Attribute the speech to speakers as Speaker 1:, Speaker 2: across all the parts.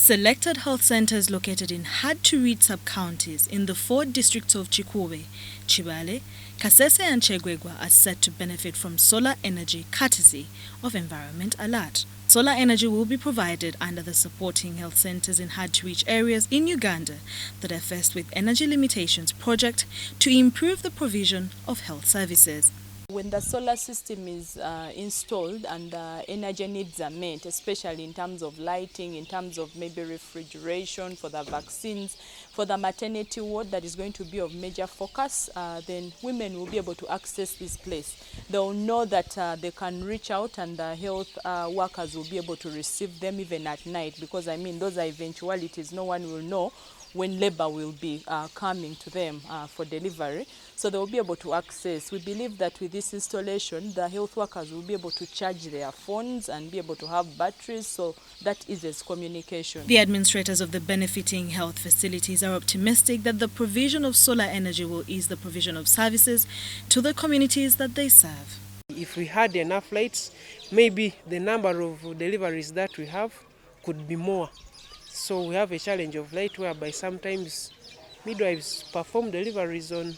Speaker 1: Selected health centers located in hard-to-reach sub-counties in the 4 districts of Kikuube, Kibaale, Kasese and Kyegegwa are set to benefit from solar energy courtesy of Environment Alert. Solar energy will be provided under the Supporting Health Centers in Hard-to-Reach Areas in Uganda that are faced with energy limitations project to improve the provision of health services.
Speaker 2: When the solar system is installed and energy needs are met, especially in terms of lighting, in terms of maybe refrigeration for the vaccines, for the maternity ward that is going to be of major focus, then women will be able to access this place. They will know that they can reach out and health workers will be able to receive them even at night, because those are eventualities. No one will know when labor will be coming to them for delivery. So they will be able to access. We believe that with this installation, the health workers will be able to charge their phones and be able to have batteries, so that eases communication.
Speaker 1: The administrators of the benefiting health facilities are optimistic that the provision of solar energy will ease the provision of services to the communities that they serve.
Speaker 3: If we had enough lights, maybe the number of deliveries that we have could be more. So we have a challenge of light whereby sometimes midwives perform deliveries on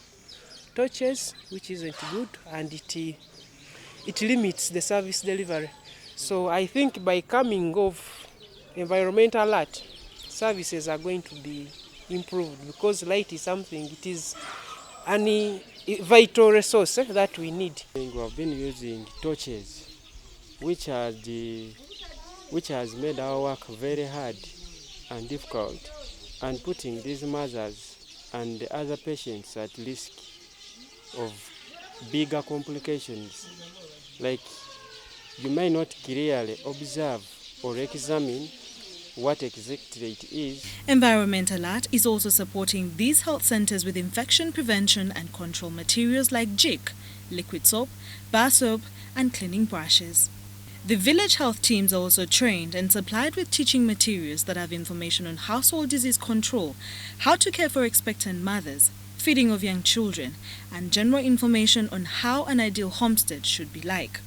Speaker 3: torches, which isn't good, and it limits the service delivery. So I think by coming of environmental alert, services are going to be improved, because light is something, it is a vital resource that we need.
Speaker 4: We have been using torches, which has made our work very hard and difficult, and putting these mothers and the other patients at risk of bigger complications, like you may not clearly observe or examine what exactly it is.
Speaker 1: Environment Alert is also supporting these health centers with infection prevention and control materials like jik, liquid soap, bar soap and cleaning brushes. The village health teams are also trained and supplied with teaching materials that have information on household disease control, how to care for expectant mothers, feeding of young children, and general information on how an ideal homestead should be like.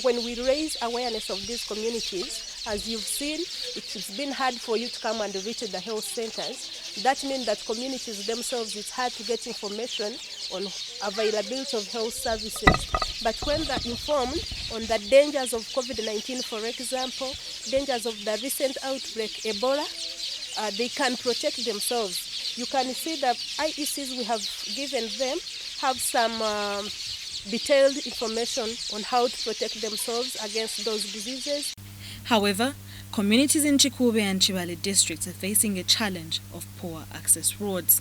Speaker 5: When we raise awareness of these communities, as you've seen, it's been hard for you to come and reach the health centers. That means that communities themselves, it's hard to get information on availability of health services. But when they're informed on the dangers of COVID-19, for example, dangers of the recent outbreak, Ebola, they can protect themselves. You can see the IECs we have given them have some detailed information on how to protect themselves against those diseases.
Speaker 1: However, communities in Kikuube and Kibaale districts are facing a challenge of poor access roads.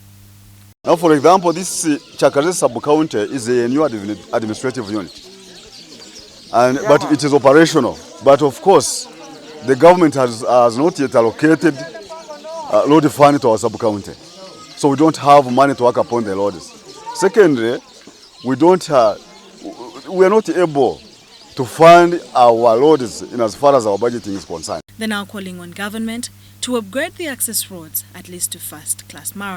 Speaker 6: Now, for example, this Kasese sub-county is a new administrative unit, but it is operational. But of course, the government has not yet allocated road fund to our sub-county, so we don't have money to work upon the roads. Secondly, we are not able to fund our roads in as far as our budgeting is concerned.
Speaker 1: They're now calling on government to upgrade the access roads at least to first-class marathon.